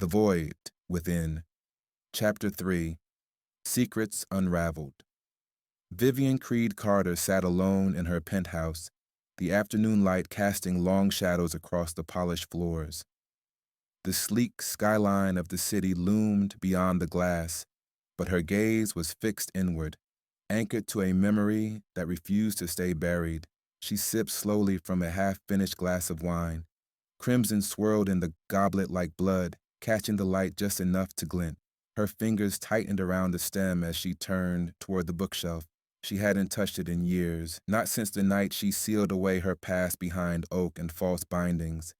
The Void Within, Chapter 3, Secrets Unraveled. Vivian Creed-Carter sat alone in her penthouse, the afternoon light casting long shadows across the polished floors. The sleek skyline of the city loomed beyond the glass, but her gaze was fixed inward, anchored to a memory that refused to stay buried. She sipped slowly from a half-finished glass of wine. Crimson swirled in the goblet like blood, catching the light just enough to glint. Her fingers tightened around the stem as she turned toward the bookshelf. She hadn't touched it in years, not since the night she sealed away her past behind oak and false bindings.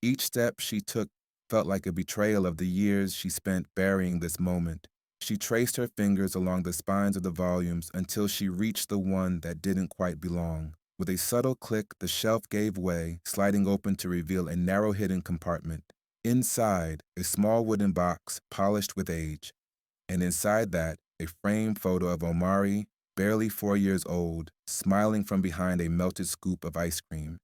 Each step she took felt like a betrayal of the years she spent burying this moment. She traced her fingers along the spines of the volumes until she reached the one that didn't quite belong. With a subtle click, the shelf gave way, sliding open to reveal a narrow hidden compartment. Inside, a small wooden box, polished with age. And inside that, a framed photo of Omari, barely 4 years old, smiling from behind a melted scoop of ice cream.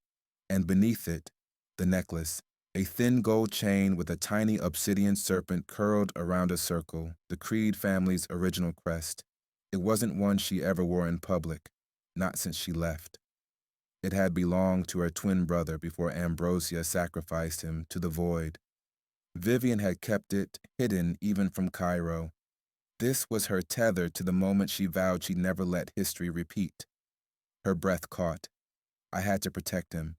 And beneath it, the necklace, a thin gold chain with a tiny obsidian serpent curled around a circle, the Creed family's original crest. It wasn't one she ever wore in public, not since she left. It had belonged to her twin brother before Ambrosia sacrificed him to the void. Vivian had kept it hidden even from Cairo. This was her tether to the moment she vowed she'd never let history repeat. Her breath caught. I had to protect him.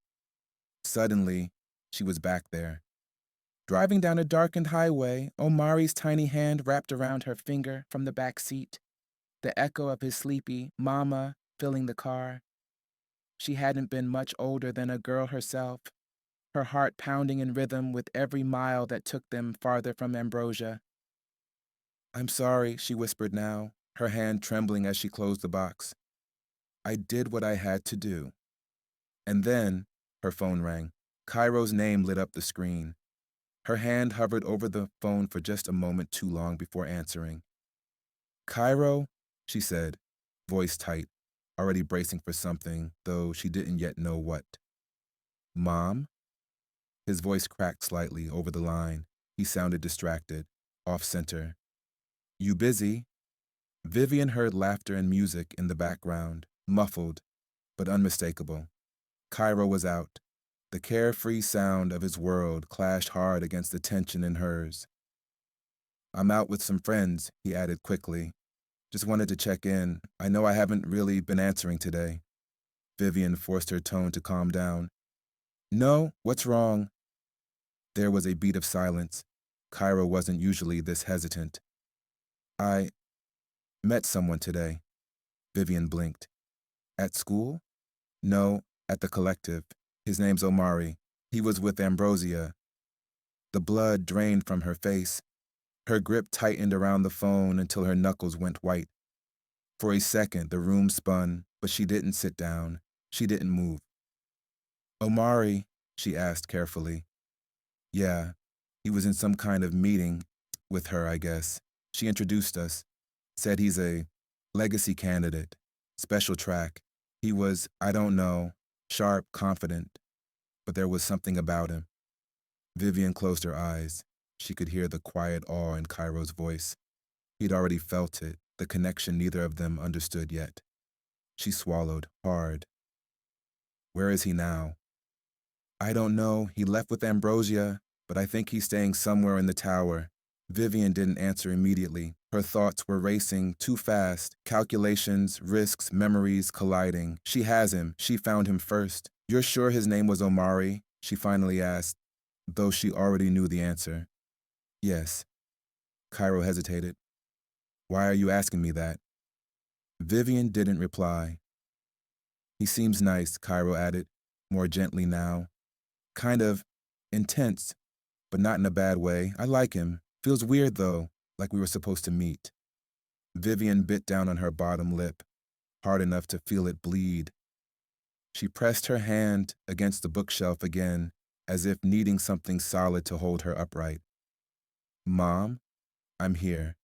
Suddenly, she was back there. Driving down a darkened highway, Omari's tiny hand wrapped around her finger from the back seat, the echo of his sleepy "mama" filling the car. She hadn't been much older than a girl herself, her heart pounding in rhythm with every mile that took them farther from Ambrosia. "I'm sorry," she whispered now, her hand trembling as she closed the box. "I did what I had to do." And then, her phone rang. Cairo's name lit up the screen. Her hand hovered over the phone for just a moment too long before answering. "Cairo," she said, voice tight, already bracing for something, though she didn't yet know what. "Mom?" His voice cracked slightly over the line. He sounded distracted, off-center. "You busy?" Vivian heard laughter and music in the background, muffled, but unmistakable. Cairo was out. The carefree sound of his world clashed hard against the tension in hers. "I'm out with some friends," he added quickly. "Just wanted to check in. I know I haven't really been answering today." Vivian forced her tone to calm down. "No, what's wrong?" There was a beat of silence. Cairo wasn't usually this hesitant. "I met someone today." Vivian blinked. "At school?" "No, at the collective. His name's Omari. He was with Ambrosia." The blood drained from her face. Her grip tightened around the phone until her knuckles went white. For a second, the room spun, but she didn't sit down. She didn't move. "Omari?" she asked carefully. "Yeah, he was in some kind of meeting with her, I guess. She introduced us. Said he's a legacy candidate. Special track. He was, I don't know, sharp, confident, but there was something about him." Vivian closed her eyes. She could hear the quiet awe in Cairo's voice. He'd already felt it, the connection neither of them understood yet. She swallowed, hard. "Where is he now?" "I don't know. He left with Ambrosia, but I think he's staying somewhere in the tower." Vivian didn't answer immediately. Her thoughts were racing too fast, calculations, risks, memories colliding. She has him. She found him first. "You're sure his name was Omari?" she finally asked, though she already knew the answer. "Yes." Cairo hesitated. "Why are you asking me that?" Vivian didn't reply. "He seems nice," Cairo added, more gently now. "Kind of intense, but not in a bad way. I like him. Feels weird, though, like we were supposed to meet." Vivian bit down on her bottom lip, hard enough to feel it bleed. She pressed her hand against the bookshelf again, as if needing something solid to hold her upright. "Mom, I'm here.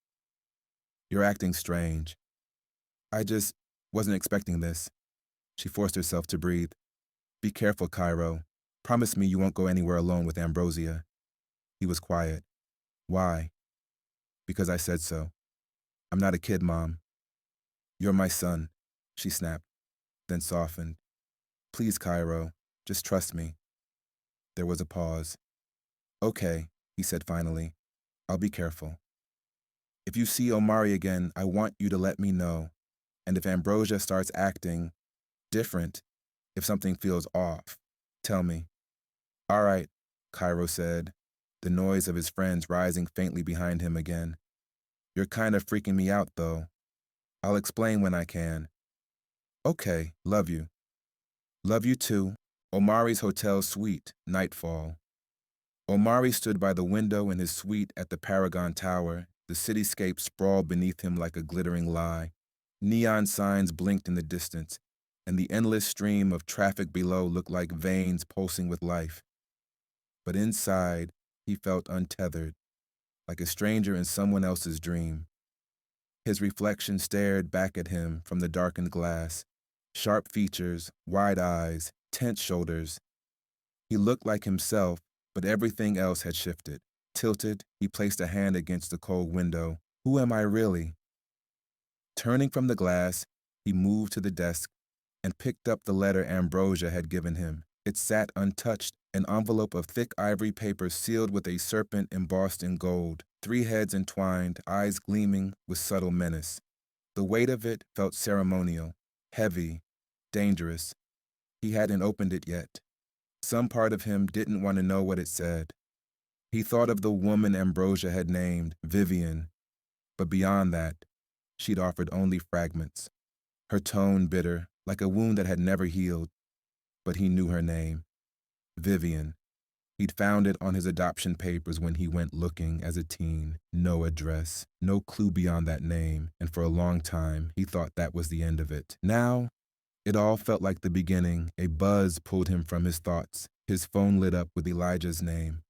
You're acting strange. I just wasn't expecting this." She forced herself to breathe. "Be careful, Cairo. Promise me you won't go anywhere alone with Ambrosia." He was quiet. Why? Because I said so. I'm not a kid, Mom. You're my son, she snapped, then softened. Please, Cairo, just trust me. There was a pause. Okay, he said finally. I'll be careful. If you see Omari again, I want you to let me know. And if Ambrosia starts acting different, if something feels off, tell me. All right, Cairo said, the noise of his friends rising faintly behind him again. You're kind of freaking me out, though. I'll explain when I can. Okay, love you. Love you too. Omari's hotel suite, nightfall. Omari stood by the window in his suite at the Paragon Tower, the cityscape sprawled beneath him like a glittering lie. Neon signs blinked in the distance, and the endless stream of traffic below looked like veins pulsing with life. But inside, he felt untethered, like a stranger in someone else's dream. His reflection stared back at him from the darkened glass. Sharp features, wide eyes, tense shoulders. He looked like himself, but everything else had shifted. Tilted, he placed a hand against the cold window. Who am I really? Turning from the glass, he moved to the desk and picked up the letter Ambrosia had given him. It sat untouched, an envelope of thick ivory paper sealed with a serpent embossed in gold, 3 heads entwined, eyes gleaming with subtle menace. The weight of it felt ceremonial, heavy, dangerous. He hadn't opened it yet. Some part of him didn't want to know what it said. He thought of the woman Ambrosia had named, Vivian, but beyond that, she'd offered only fragments. Her tone bitter, like a wound that had never healed. But he knew her name, Vivian. He'd found it on his adoption papers when he went looking as a teen. No address, no clue beyond that name, and for a long time, he thought that was the end of it. Now, it all felt like the beginning. A buzz pulled him from his thoughts. His phone lit up with Elijah's name.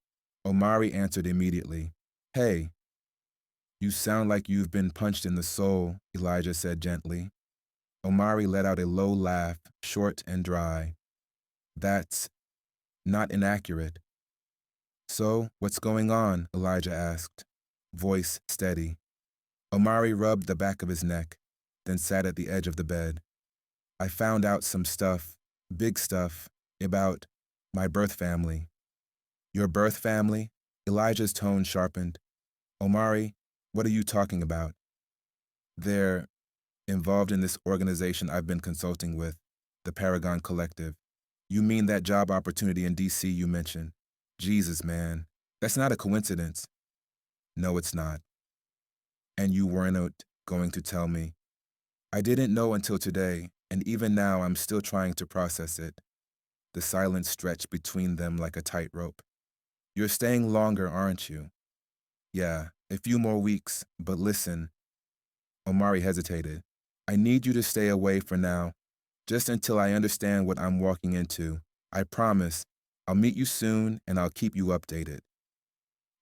Omari answered immediately. Hey. You sound like you've been punched in the soul, Elijah said gently. Omari let out a low laugh, short and dry. That's not inaccurate. So, what's going on? Elijah asked, voice steady. Omari rubbed the back of his neck, then sat at the edge of the bed. I found out some stuff, big stuff, about my birth family. Your birth family? Elijah's tone sharpened. Omari, what are you talking about? They're involved in this organization I've been consulting with, the Paragon Collective. You mean that job opportunity in D.C. you mentioned? Jesus, man, that's not a coincidence. No, it's not. And you weren't going to tell me. I didn't know until today, and even now I'm still trying to process it. The silence stretched between them like a tightrope. You're staying longer, aren't you? Yeah, a few more weeks, but listen. Omari hesitated. I need you to stay away for now, just until I understand what I'm walking into. I promise, I'll meet you soon and I'll keep you updated.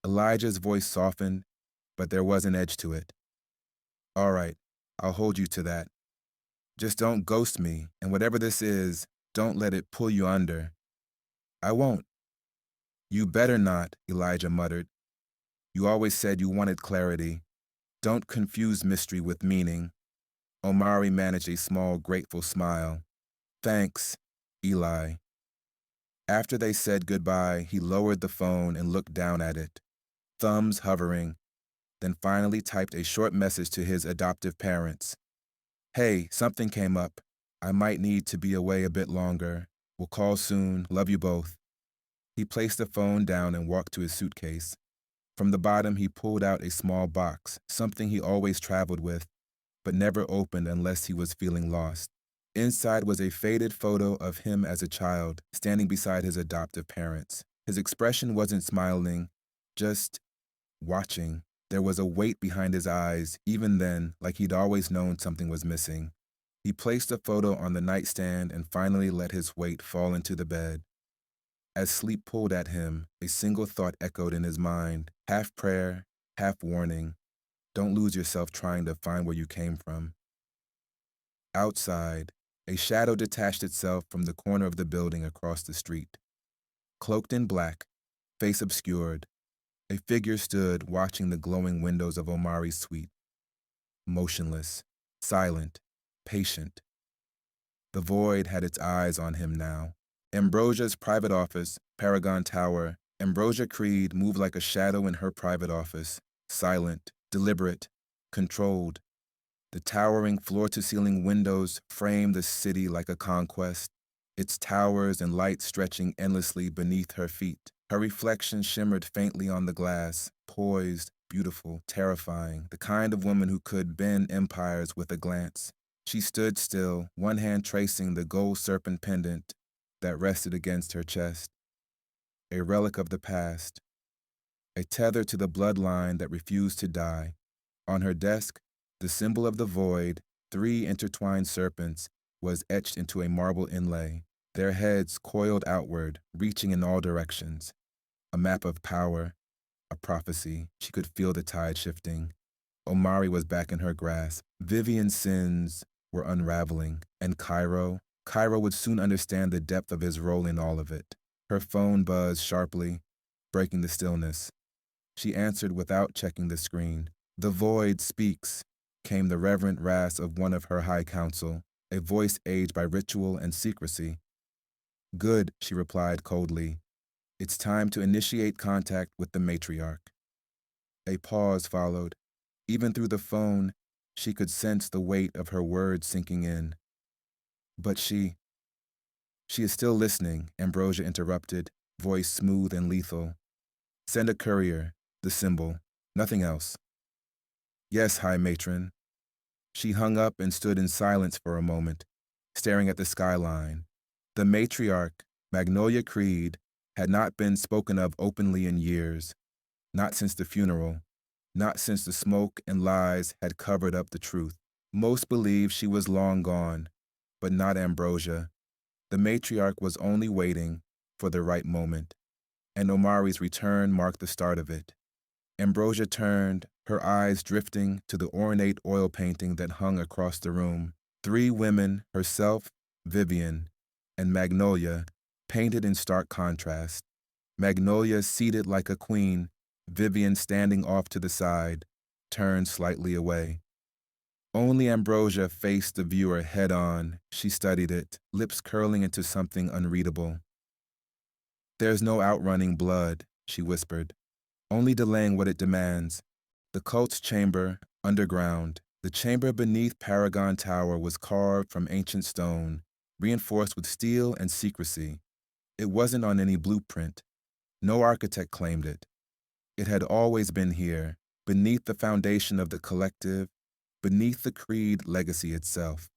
Elijah's voice softened, but there was an edge to it. All right, I'll hold you to that. Just don't ghost me, and whatever this is, don't let it pull you under. I won't. You better not, Elijah muttered. You always said you wanted clarity. Don't confuse mystery with meaning. Omari managed a small, grateful smile. Thanks, Eli. After they said goodbye, he lowered the phone and looked down at it, thumbs hovering, then finally typed a short message to his adoptive parents. Hey, something came up. I might need to be away a bit longer. We'll call soon. Love you both. He placed the phone down and walked to his suitcase. From the bottom, he pulled out a small box, something he always traveled with, but never opened unless he was feeling lost. Inside was a faded photo of him as a child, standing beside his adoptive parents. His expression wasn't smiling, just watching. There was a weight behind his eyes, even then, like he'd always known something was missing. He placed the photo on the nightstand and finally let his weight fall into the bed. As sleep pulled at him, a single thought echoed in his mind, half prayer, half warning. Don't lose yourself trying to find where you came from. Outside, a shadow detached itself from the corner of the building across the street. Cloaked in black, face obscured, A figure stood watching the glowing windows of Omari's suite, motionless, silent, patient. The void had its eyes on him now. Ambrosia's private office, Paragon Tower. Ambrosia Creed moved like a shadow in her private office, silent, deliberate, controlled. The towering floor-to-ceiling windows framed the city like a conquest, its towers and lights stretching endlessly beneath her feet. Her reflection shimmered faintly on the glass, poised, beautiful, terrifying, the kind of woman who could bend empires with a glance. She stood still, one hand tracing the gold serpent pendant that rested against her chest, a relic of the past, a tether to the bloodline that refused to die. On her desk, the symbol of the void, 3 intertwined serpents, was etched into a marble inlay, their heads coiled outward, reaching in all directions. A map of power, a prophecy. She could feel the tide shifting. Omari was back in her grasp. Vivian's sins were unraveling, and Cairo would soon understand the depth of his role in all of it. Her phone buzzed sharply, breaking the stillness. She answered without checking the screen. "The void speaks," came the reverent rasp of one of her high council, a voice aged by ritual and secrecy. "Good," she replied coldly. "It's time to initiate contact with the matriarch." A pause followed. Even through the phone, she could sense the weight of her words sinking in. "But she is still listening," Ambrosia interrupted, voice smooth and lethal. "Send a courier, the symbol, nothing else." "Yes, High Matron." She hung up and stood in silence for a moment, staring at the skyline. The matriarch, Magnolia Creed, had not been spoken of openly in years, not since the funeral, not since the smoke and lies had covered up the truth. Most believed she was long gone, but not Ambrosia. The matriarch was only waiting for the right moment, and Omari's return marked the start of it. Ambrosia turned, her eyes drifting to the ornate oil painting that hung across the room. 3 women, herself, Vivian, and Magnolia, painted in stark contrast. Magnolia seated like a queen, Vivian standing off to the side, turned slightly away. Only Ambrosia faced the viewer head-on. She studied it, lips curling into something unreadable. "There's no outrunning blood," she whispered, "only delaying what it demands. The cult's chamber, underground, the chamber beneath Paragon Tower was carved from ancient stone, reinforced with steel and secrecy. It wasn't on any blueprint. No architect claimed it. It had always been here, beneath the foundation of the collective, beneath the Creed legacy itself.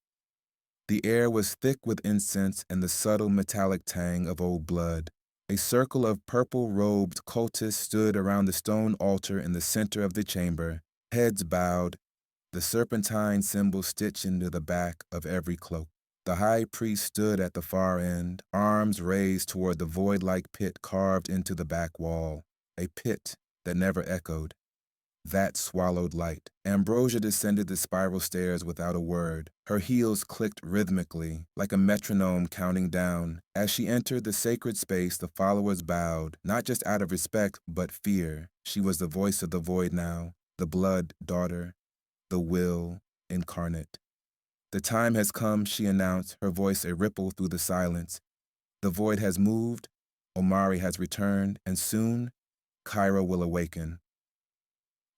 The air was thick with incense and the subtle metallic tang of old blood. A circle of purple-robed cultists stood around the stone altar in the center of the chamber, heads bowed, the serpentine symbol stitched into the back of every cloak. The high priest stood at the far end, arms raised toward the void-like pit carved into the back wall, a pit that never echoed. That swallowed light. Ambrosia descended the spiral stairs without a word. Her heels clicked rhythmically, like a metronome counting down. As she entered the sacred space, the followers bowed, not just out of respect, but fear. She was the voice of the void now, the blood daughter, the will incarnate. "The time has come," she announced, her voice a ripple through the silence. "The void has moved, Omari has returned, and soon, Cairo will awaken."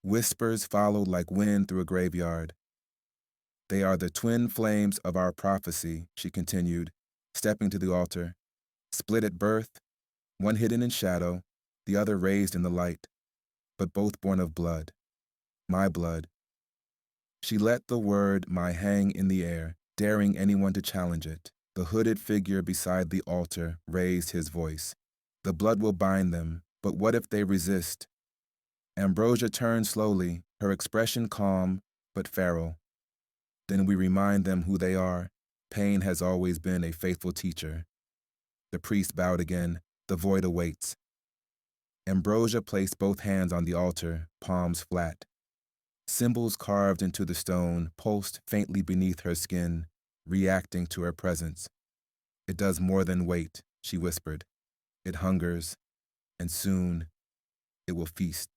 Whispers followed like wind through a graveyard. "They are the twin flames of our prophecy," she continued, stepping to the altar. "Split at birth, one hidden in shadow, the other raised in the light, but both born of blood. My blood." She let the word "my" hang in the air, daring anyone to challenge it. The hooded figure beside the altar raised his voice. "The blood will bind them, but what if they resist?" Ambrosia turned slowly, her expression calm but feral. "Then we remind them who they are. Pain has always been a faithful teacher." The priest bowed again. "The void awaits." Ambrosia placed both hands on the altar, palms flat. Symbols carved into the stone pulsed faintly beneath her skin, reacting to her presence. "It does more than wait," she whispered. "It hungers, and soon it will feast.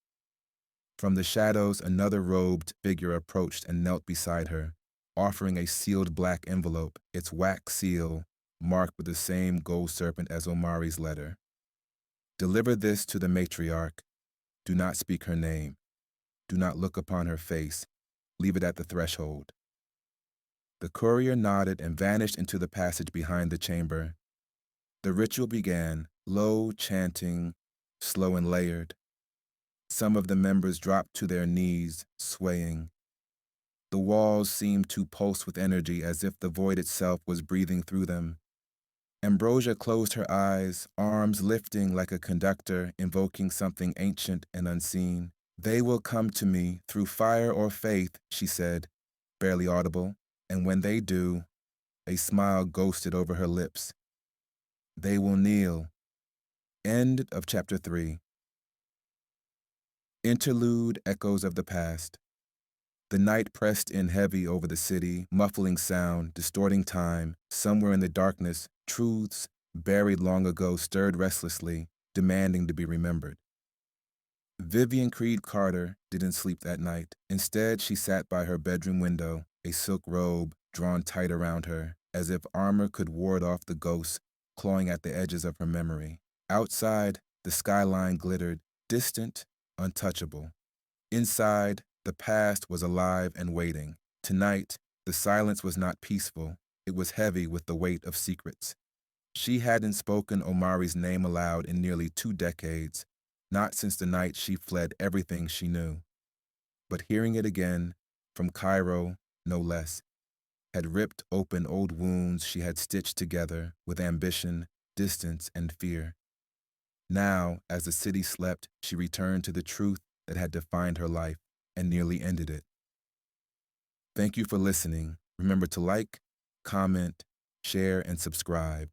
From the shadows, another robed figure approached and knelt beside her, offering a sealed black envelope, its wax seal marked with the same gold serpent as Omari's letter. Deliver this to the matriarch. Do not speak her name. Do not look upon her face. Leave it at the threshold. The courier nodded and vanished into the passage behind the chamber. The ritual began, low chanting, slow and layered. Some of the members dropped to their knees, swaying. The walls seemed to pulse with energy as if the void itself was breathing through them. Ambrosia closed her eyes, arms lifting like a conductor, invoking something ancient and unseen. They will come to me through fire or faith, she said, barely audible, and when they do, a smile ghosted over her lips. They will kneel. End of chapter 3. Interlude echoes of the past. The night pressed in heavy over the city, muffling sound, distorting time. Somewhere in the darkness, truths buried long ago stirred restlessly, demanding to be remembered. Vivian Creed-Carter didn't sleep that night. Instead, she sat by her bedroom window, a silk robe drawn tight around her, as if armor could ward off the ghosts clawing at the edges of her memory. Outside, the skyline glittered, distant, untouchable. Inside, the past was alive and waiting. Tonight, the silence was not peaceful. It was heavy with the weight of secrets. She hadn't spoken Omari's name aloud in nearly 2 decades, not since the night she fled everything she knew. But hearing it again, from Cairo, no less, had ripped open old wounds she had stitched together with ambition, distance, and fear. Now, as the city slept, she returned to the truth that had defined her life and nearly ended it. Thank you for listening. Remember to like, comment, share, and subscribe.